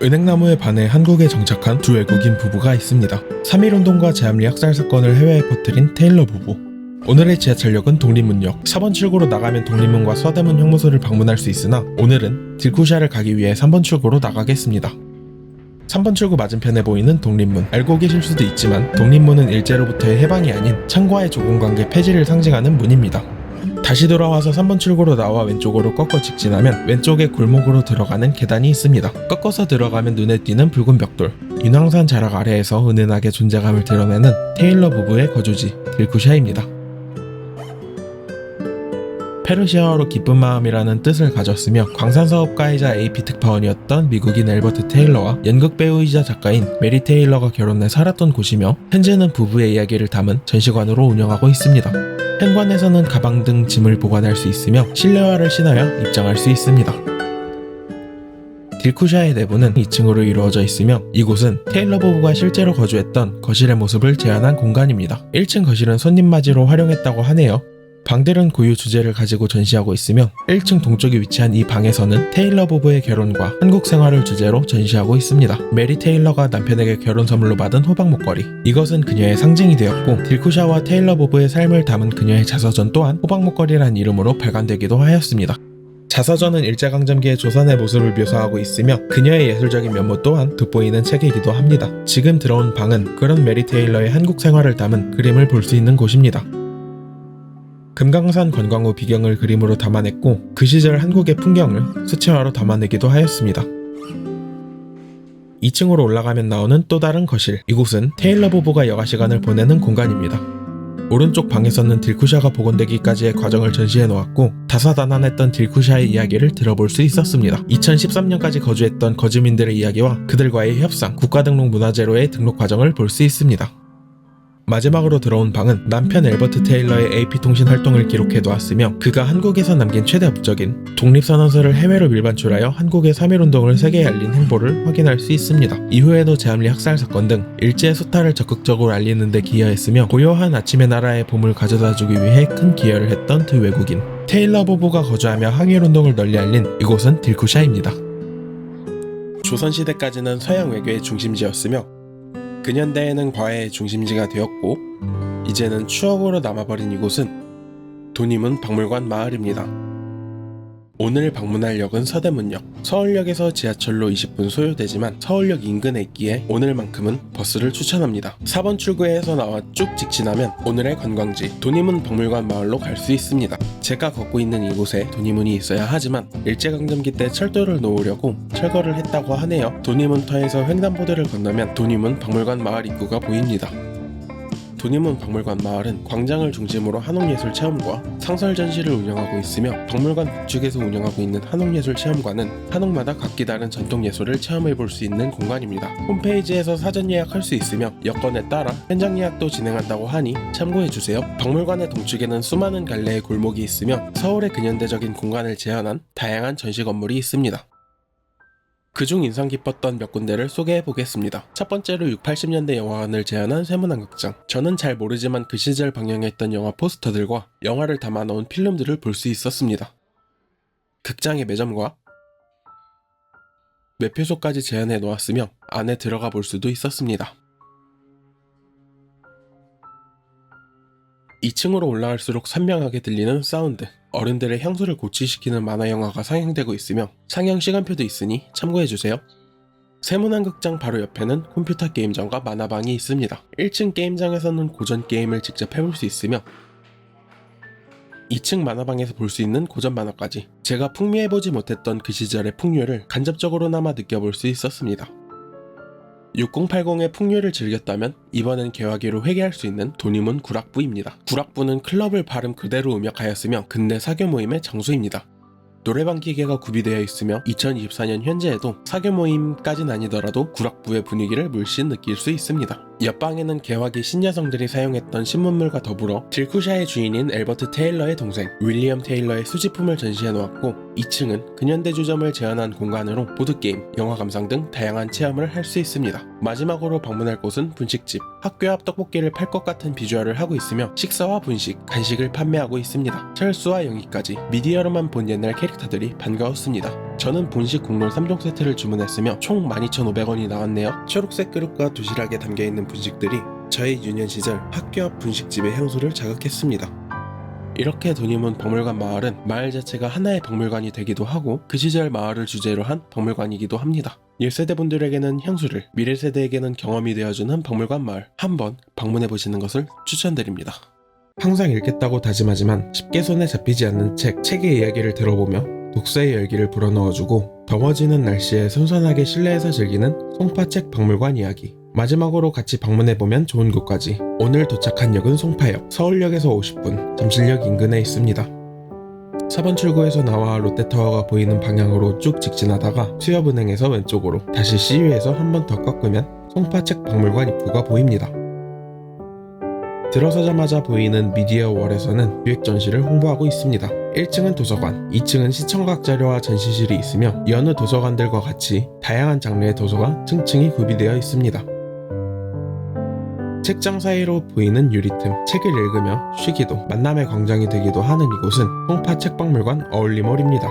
은행나무에 반해 한국에 정착한 두 외국인 부부가 있습니다. 3.1운동과 제암리 학살 사건을 해외에 퍼뜨린 테일러 부부. 오늘의 지하철역은 독립문역. 4번 출구로 나가면 독립문과 서대문 형무소를 방문할 수 있으나 오늘은 딜쿠샤를 가기 위해 3번 출구로 나가겠습니다. 3번 출구 맞은편에 보이는 독립문. 알고 계실 수도 있지만 독립문은 일제로부터의 해방이 아닌 창과의 조공관계 폐지를 상징하는 문입니다. 다시 돌아와서 3번 출구로 나와 왼쪽으로 꺾어 직진하면 왼쪽에 골목으로 들어가는 계단이 있습니다. 꺾어서 들어가면 눈에 띄는 붉은 벽돌. 윤황산 자락 아래에서 은은하게 존재감을 드러내는 테일러 부부의 거주지 딜쿠샤입니다. 페르시아어로 기쁜 마음이라는 뜻을 가졌으며 광산사업가이자 AP 특파원이었던 미국인 앨버트 테일러와 연극배우이자 작가인 메리 테일러가 결혼해 살았던 곳이며 현재는 부부의 이야기를 담은 전시관으로 운영하고 있습니다. 현관에서는 가방 등 짐을 보관할 수 있으며 실내화를 신어야 입장할 수 있습니다. 딜쿠샤의 내부는 2층으로 이루어져 있으며 이곳은 테일러 부부가 실제로 거주했던 거실의 모습을 재현한 공간입니다. 1층 거실은 손님 맞이로 활용했다고 하네요. 방들은 고유 주제를 가지고 전시하고 있으며 1층 동쪽에 위치한 이 방에서는 테일러 부부의 결혼과 한국 생활을 주제로 전시하고 있습니다. 메리 테일러가 남편에게 결혼 선물로 받은 호박 목걸이. 이것은 그녀의 상징이 되었고 딜쿠샤와 테일러 부부의 삶을 담은 그녀의 자서전 또한 호박 목걸이란 이름으로 발간되기도 하였습니다. 자서전은 일제강점기의 조선의 모습을 묘사하고 있으며 그녀의 예술적인 면모 또한 돋보이는 책이기도 합니다. 지금 들어온 방은 그런 메리 테일러의 한국 생활을 담은 그림을 볼 수 있는 곳입니다. 금강산 관광 후 비경을 그림으로 담아냈고 그 시절 한국의 풍경을 수채화로 담아내기도 하였습니다. 2층으로 올라가면 나오는 또 다른 거실. 이곳은 테일러 부부가 여가 시간을 보내는 공간입니다. 오른쪽 방에서는 딜쿠샤가 복원되기까지의 과정을 전시해 놓았고 다사다난했던 딜쿠샤의 이야기를 들어볼 수 있었습니다. 2013년까지 거주했던 거주민들의 이야기와 그들과의 협상, 국가등록문화재로의 등록 과정을 볼 수 있습니다. 마지막으로 들어온 방은 남편 앨버트 테일러의 AP통신 활동을 기록해 놓았으며 그가 한국에서 남긴 최대 업적인 독립선언서를 해외로 밀반출하여 한국의 3.1운동을 세계에 알린 행보를 확인할 수 있습니다. 이후에도 제암리 학살 사건 등 일제의 수탈을 적극적으로 알리는 데 기여했으며 고요한 아침의 나라의 봄을 가져다주기 위해 큰 기여를 했던 두 외국인. 테일러 부부가 거주하며 항일운동을 널리 알린 이곳은 딜쿠샤입니다. 조선시대까지는 서양 외교의 중심지였으며 근현대에는 과외의 중심지가 되었고 이제는 추억으로 남아버린 이곳은 돈이문 박물관 마을입니다. 오늘 방문할 역은 서대문역. 서울역에서 지하철로 20분 소요되지만 서울역 인근에 있기에 오늘만큼은 버스를 추천합니다. 4번 출구에서 나와 쭉 직진하면 오늘의 관광지 돈이문 박물관 마을로 갈 수 있습니다. 제가 걷고 있는 이곳에 돈이문이 있어야 하지만 일제강점기 때 철도를 놓으려고 철거를 했다고 하네요. 돈이문터에서 횡단보도를 건너면 돈이문 박물관 마을 입구가 보입니다. 돈이문 박물관 마을은 광장을 중심으로 한옥예술 체험과 상설 전시를 운영하고 있으며 박물관 북측에서 운영하고 있는 한옥예술 체험관은 한옥마다 각기 다른 전통예술을 체험해볼 수 있는 공간입니다. 홈페이지에서 사전 예약할 수 있으며 여건에 따라 현장 예약도 진행한다고 하니 참고해주세요. 박물관의 동측에는 수많은 갈래의 골목이 있으며 서울의 근현대적인 공간을 재현한 다양한 전시 건물이 있습니다. 그중 인상 깊었던 몇 군데를 소개해보겠습니다. 첫 번째로 60, 80년대 영화관을 재현한 세문안극장. 저는 잘 모르지만 그 시절 방영했던 영화 포스터들과 영화를 담아놓은 필름들을 볼 수 있었습니다. 극장의 매점과 매표소까지 재현해 놓았으며 안에 들어가 볼 수도 있었습니다. 2층으로 올라갈수록 선명하게 들리는 사운드. 어른들의 향수를 고취시키는 만화영화가 상영되고 있으며 상영 시간표도 있으니 참고해주세요. 세문안극장 바로 옆에는 컴퓨터 게임장과 만화방이 있습니다. 1층 게임장에서는 고전 게임을 직접 해볼 수 있으며 2층 만화방에서 볼 수 있는 고전 만화까지 제가 풍미해보지 못했던 그 시절의 풍류를 간접적으로나마 느껴볼 수 있었습니다. 6080의 풍류를 즐겼다면 이번엔 개화기로 회귀할 수 있는 돈이문 구락부입니다. 구락부는 클럽을 발음 그대로 음역하였으며 근대 사교 모임의 장소입니다. 노래방 기계가 구비되어 있으며 2024년 현재에도 사교 모임까진 아니더라도 구락부의 분위기를 물씬 느낄 수 있습니다. 옆방에는 개화기 신여성들이 사용했던 신문물과 더불어 딜쿠샤의 주인인 앨버트 테일러의 동생 윌리엄 테일러의 수집품을 전시해 놓았고 2층은 근현대주점을 재현한 공간으로 보드게임, 영화 감상 등 다양한 체험을 할 수 있습니다. 마지막으로 방문할 곳은 분식집. 학교 앞 떡볶이를 팔 것 같은 비주얼을 하고 있으며 식사와 분식, 간식을 판매하고 있습니다. 철수와 영희까지 미디어로만 본 옛날 캐릭터들이 반가웠습니다. 저는 본식 국물 3종 세트를 주문했으며 총 12,500원이 나왔네요. 초록색 그릇과 도시락에 담겨있는 분식들이 저의 유년 시절 학교 앞 분식집의 향수를 자극했습니다. 이렇게 도님은 박물관 마을은 마을 자체가 하나의 박물관이 되기도 하고 그 시절 마을을 주제로 한 박물관이기도 합니다. 1세대 분들에게는 향수를, 미래 세대에게는 경험이 되어주는 박물관 마을, 한번 방문해보시는 것을 추천드립니다. 항상 읽겠다고 다짐하지만 쉽게 손에 잡히지 않는 책의 이야기를 들어보며 독서의 열기를 불어넣어주고 더워지는 날씨에 선선하게 실내에서 즐기는 송파책 박물관 이야기. 마지막으로 같이 방문해보면 좋은 곳까지. 오늘 도착한 역은 송파역, 서울역에서 50분, 잠실역 인근에 있습니다. 4번 출구에서 나와 롯데타워가 보이는 방향으로 쭉 직진하다가 수협은행에서 왼쪽으로, 다시 CU에서 한 번 더 꺾으면 송파책 박물관 입구가 보입니다. 들어서자마자 보이는 미디어월에서는 기획 전시를 홍보하고 있습니다. 1층은 도서관, 2층은 시청각 자료와 전시실이 있으며 여느 도서관들과 같이 다양한 장르의 도서가 층층이 구비되어 있습니다. 책장 사이로 보이는 유리틈, 책을 읽으며 쉬기도, 만남의 광장이 되기도 하는 이곳은 송파 책박물관 어울리몰입니다.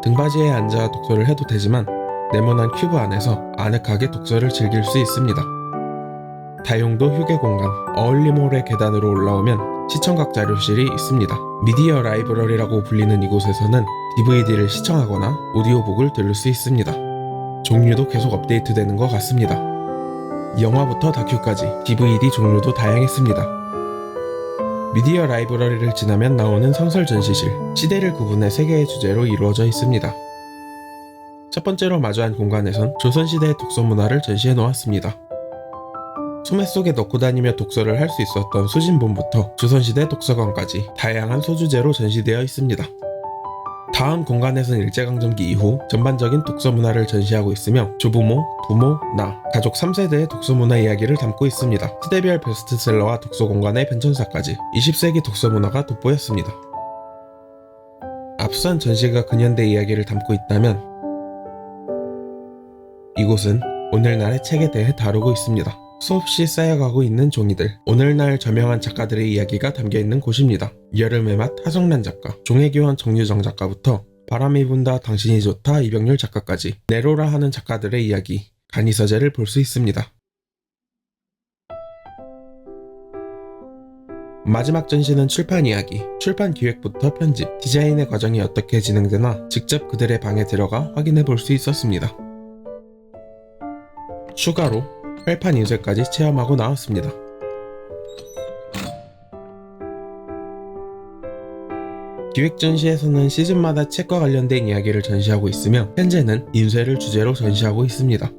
등받이에 앉아 독서를 해도 되지만 네모난 큐브 안에서 아늑하게 독서를 즐길 수 있습니다. 다용도 휴게 공간, 어울리몰의 계단으로 올라오면 시청각 자료실이 있습니다. 미디어 라이브러리라고 불리는 이곳에서는 DVD를 시청하거나 오디오북을 들을 수 있습니다. 종류도 계속 업데이트되는 것 같습니다. 영화부터 다큐까지 DVD 종류도 다양했습니다. 미디어 라이브러리를 지나면 나오는 상설 전시실, 시대를 구분해 3개의 주제로 이루어져 있습니다. 첫 번째로 마주한 공간에선 조선시대의 독서 문화를 전시해 놓았습니다. 소매 속에 넣고 다니며 독서를 할 수 있었던 수진본부터 조선시대 독서관까지 다양한 소주제로 전시되어 있습니다. 다음 공간에서는 일제강점기 이후 전반적인 독서 문화를 전시하고 있으며 조부모, 부모, 나, 가족 3세대의 독서 문화 이야기를 담고 있습니다. 시대별 베스트셀러와 독서 공간의 변천사까지 20세기 독서 문화가 돋보였습니다. 앞선 전시가 근현대 이야기를 담고 있다면 이곳은 오늘날의 책에 대해 다루고 있습니다. 수없이 쌓여가고 있는 종이들, 오늘날 저명한 작가들의 이야기가 담겨있는 곳입니다. 여름의 맛 하성란 작가, 종애교환 정유정 작가부터 바람이 분다 당신이 좋다 이병률 작가까지 내로라 하는 작가들의 이야기, 간이서재를 볼 수 있습니다. 마지막 전시는 출판 이야기, 출판 기획부터 편집, 디자인의 과정이 어떻게 진행되나 직접 그들의 방에 들어가 확인해 볼 수 있었습니다. 추가로 활판 인쇄까지 체험하고 나왔습니다. 기획 전시에서는 시즌마다 책과 관련된 이야기를 전시하고 있으며 현재는 인쇄를 주제로 전시하고 있습니다.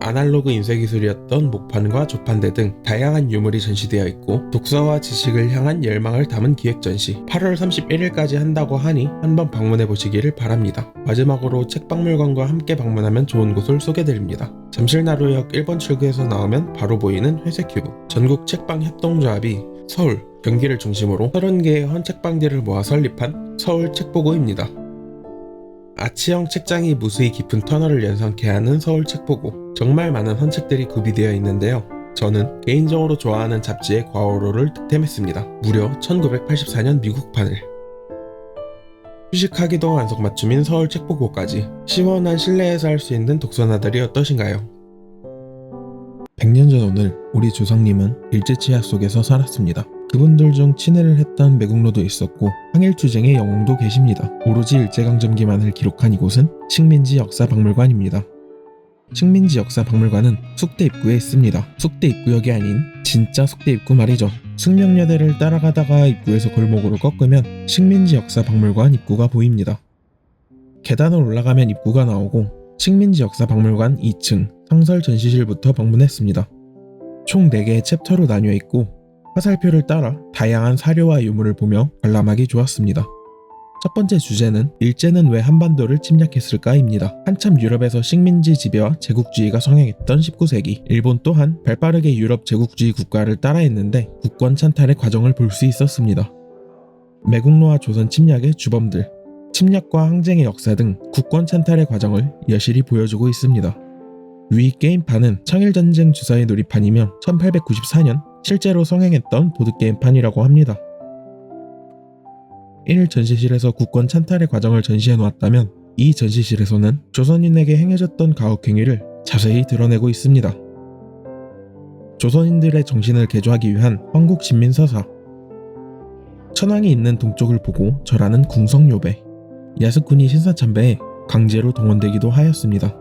아날로그 인쇄 기술이었던 목판과 조판대 등 다양한 유물이 전시되어 있고 독서와 지식을 향한 열망을 담은 기획 전시 8월 31일까지 한다고 하니 한번 방문해 보시기를 바랍니다. 마지막으로 책박물관과 함께 방문하면 좋은 곳을 소개드립니다. 잠실나루역 1번 출구에서 나오면 바로 보이는 회색큐브, 전국 책방 협동조합이 서울, 경기를 중심으로 30개의 헌책방들을 모아 설립한 서울 책보고입니다. 아치형 책장이 무수히 깊은 터널을 연상케 하는 서울 책보고, 정말 많은 헌책들이 구비되어 있는데요. 저는 개인적으로 좋아하는 잡지의 과오로를 득템했습니다. 무려 1984년 미국판을. 휴식하기도 안성맞춤인 서울 책보고까지 시원한 실내에서 할 수 있는 독서나들이 어떠신가요? 100년 전 오늘 우리 조상님은 일제치하 속에서 살았습니다. 그분들 중 친애를 했던 매국노도 있었고 항일투쟁의 영웅도 계십니다. 오로지 일제강점기만을 기록한 이곳은 식민지 역사박물관입니다. 식민지 역사박물관은 숙대 입구에 있습니다. 숙대 입구역이 아닌 진짜 숙대 입구 말이죠. 승명여대를 따라가다가 입구에서 골목으로 꺾으면 식민지 역사박물관 입구가 보입니다. 계단을 올라가면 입구가 나오고 식민지 역사박물관 2층 상설 전시실부터 방문했습니다. 총 4개의 챕터로 나뉘어 있고 화살표를 따라 다양한 사료와 유물을 보며 관람하기 좋았습니다. 첫 번째 주제는 일제는 왜 한반도를 침략했을까입니다. 한참 유럽에서 식민지 지배와 제국주의가 성행했던 19세기, 일본 또한 발빠르게 유럽 제국주의 국가를 따라했는데 국권 찬탈의 과정을 볼 수 있었습니다. 매국노와 조선 침략의 주범들, 침략과 항쟁의 역사 등 국권 찬탈의 과정을 여실히 보여주고 있습니다. 위 게임판은 청일전쟁 주사의 놀이판이며 1894년 실제로 성행했던 보드게임판이라고 합니다. 1 전시실에서 국권 찬탈의 과정을 전시해 놓았다면 이 전시실에서는 조선인에게 행해졌던 가혹 행위를 자세히 드러내고 있습니다. 조선인들의 정신을 개조하기 위한 황국신민서사, 천황이 있는 동쪽을 보고 절하는 궁성요배, 야스쿠니 신사참배에 강제로 동원되기도 하였습니다.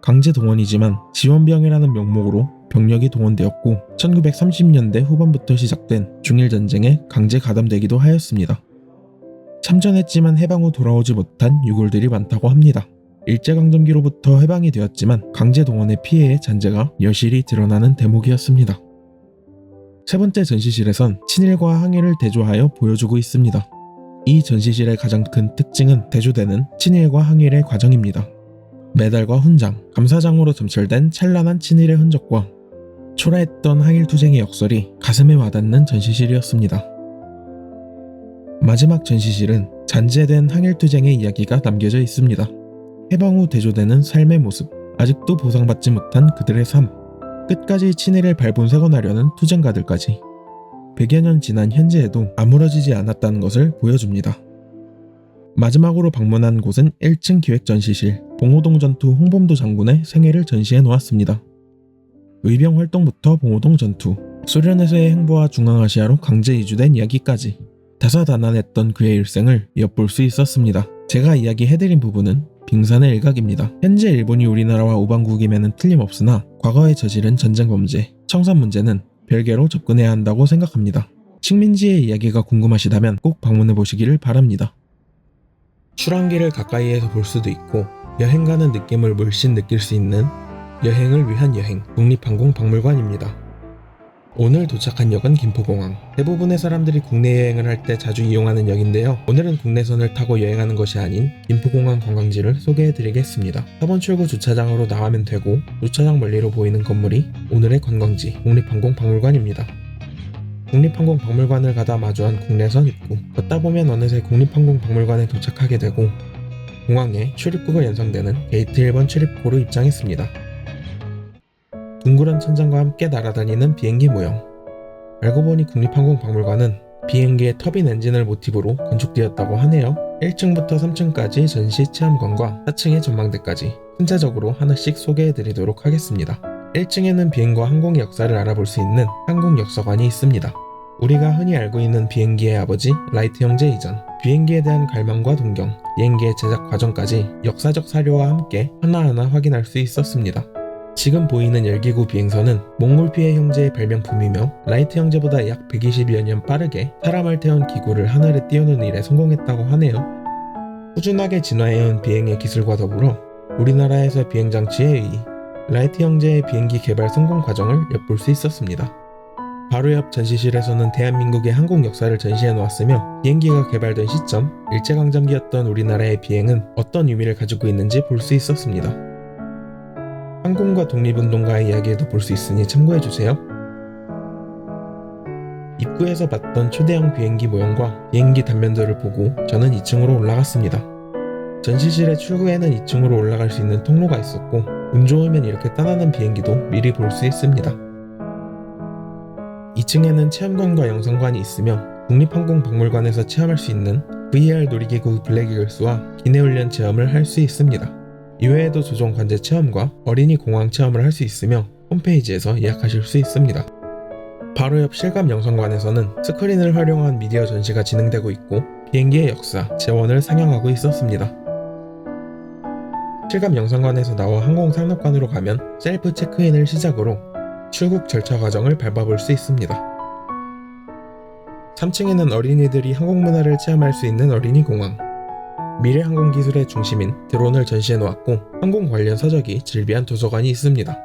강제 동원이지만 지원병이라는 명목으로 병력이 동원되었고 1930년대 후반부터 시작된 중일전쟁에 강제 가담되기도 하였습니다. 참전했지만 해방 후 돌아오지 못한 유골들이 많다고 합니다. 일제강점기로부터 해방이 되었지만 강제 동원의 피해의 잔재가 여실히 드러나는 대목이었습니다. 세 번째 전시실에선 친일과 항일을 대조하여 보여주고 있습니다. 이 전시실의 가장 큰 특징은 대조되는 친일과 항일의 과정입니다. 메달과 훈장, 감사장으로 점철된 찬란한 친일의 흔적과 초라했던 항일투쟁의 역설이 가슴에 와닿는 전시실이었습니다. 마지막 전시실은 잔재된 항일투쟁의 이야기가 남겨져 있습니다. 해방 후 대조되는 삶의 모습, 아직도 보상받지 못한 그들의 삶, 끝까지 친일을 발본색원하려는 투쟁가들까지 100여 년 지난 현재에도 아무러지지 않았다는 것을 보여줍니다. 마지막으로 방문한 곳은 1층 기획전시실, 봉오동 전투 홍범도 장군의 생애를 전시해 놓았습니다. 의병 활동부터 봉오동 전투, 소련에서의 행보와 중앙아시아로 강제 이주된 이야기까지 다사다난했던 그의 일생을 엿볼 수 있었습니다. 제가 이야기해드린 부분은 빙산의 일각입니다. 현재 일본이 우리나라와 우방국임에는 틀림없으나 과거에 저지른 전쟁 범죄, 청산 문제는 별개로 접근해야 한다고 생각합니다. 식민지의 이야기가 궁금하시다면 꼭 방문해 보시기를 바랍니다. 출항기를 가까이에서 볼 수도 있고 여행 가는 느낌을 물씬 느낄 수 있는 여행을 위한 여행, 국립항공박물관입니다. 오늘 도착한 역은 김포공항. 대부분의 사람들이 국내 여행을 할 때 자주 이용하는 역인데요. 오늘은 국내선을 타고 여행하는 것이 아닌 김포공항 관광지를 소개해드리겠습니다. 4번 출구 주차장으로 나가면 되고 주차장 멀리로 보이는 건물이 오늘의 관광지 국립항공박물관입니다. 국립항공박물관을 가다 마주한 국내선 입구. 걷다 보면 어느새 국립항공박물관에 도착하게 되고 공항에 출입구가 연상되는 게이트 1번 출입구로 입장했습니다. 둥그런 천장과 함께 날아다니는 비행기 모형. 알고 보니 국립항공박물관은 비행기의 터빈 엔진을 모티브로 건축되었다고 하네요. 1층부터 3층까지 전시 체험관과 4층의 전망대까지 순차적으로 하나씩 소개해드리도록 하겠습니다. 1층에는 비행과 항공의 역사를 알아볼 수 있는 항공역사관이 있습니다. 우리가 흔히 알고 있는 비행기의 아버지 라이트 형제 이전, 비행기에 대한 갈망과 동경, 비행기의 제작 과정까지 역사적 사료와 함께 하나하나 확인할 수 있었습니다. 지금 보이는 열기구 비행선은 몽골피해 형제의 발명품이며 라이트 형제보다 약 120여 년 빠르게 사람을 태운 기구를 하늘에 띄우는 일에 성공했다고 하네요. 꾸준하게 진화해온 비행의 기술과 더불어 우리나라에서 비행장치에 의해 라이트 형제의 비행기 개발 성공 과정을 엿볼 수 있었습니다. 바로 옆 전시실에서는 대한민국의 항공 역사를 전시해 놓았으며 비행기가 개발된 시점, 일제강점기였던 우리나라의 비행은 어떤 의미를 가지고 있는지 볼 수 있었습니다. 항공과 독립운동가의 이야기도 볼 수 있으니 참고해주세요. 입구에서 봤던 초대형 비행기 모형과 비행기 단면들을 보고 저는 2층으로 올라갔습니다. 전시실의 출구에는 2층으로 올라갈 수 있는 통로가 있었고 운 좋으면 이렇게 떠나는 비행기도 미리 볼 수 있습니다. 2층에는 체험관과 영상관이 있으며 국립항공박물관에서 체험할 수 있는 VR 놀이기구 블랙이글스와 기내훈련 체험을 할 수 있습니다. 이외에도 조종 관제 체험과 어린이 공항 체험을 할 수 있으며 홈페이지에서 예약하실 수 있습니다. 바로 옆 실감 영상관에서는 스크린을 활용한 미디어 전시가 진행되고 있고 비행기의 역사, 재원을 상영하고 있었습니다. 실감 영상관에서 나와 항공 상록관으로 가면 셀프 체크인을 시작으로 출국 절차 과정을 밟아볼 수 있습니다. 3층에는 어린이들이 항공문화를 체험할 수 있는 어린이 공항, 미래 항공 기술의 중심인 드론을 전시해 놓았고 항공 관련 서적이 즐비한 도서관이 있습니다.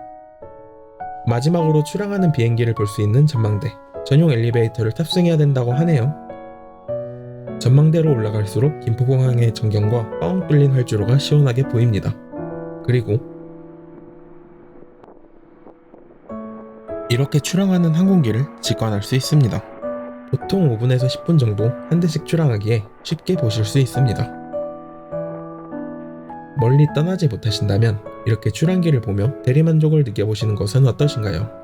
마지막으로 출항하는 비행기를 볼 수 있는 전망대, 전용 엘리베이터를 탑승해야 된다고 하네요. 전망대로 올라갈수록 김포공항의 전경과 뻥 뚫린 활주로가 시원하게 보입니다. 그리고 이렇게 출항하는 항공기를 직관할 수 있습니다. 보통 5분에서 10분 정도 한 대씩 출항하기에 쉽게 보실 수 있습니다. 멀리 떠나지 못하신다면 이렇게 출항기를 보며 대리만족을 느껴보시는 것은 어떠신가요?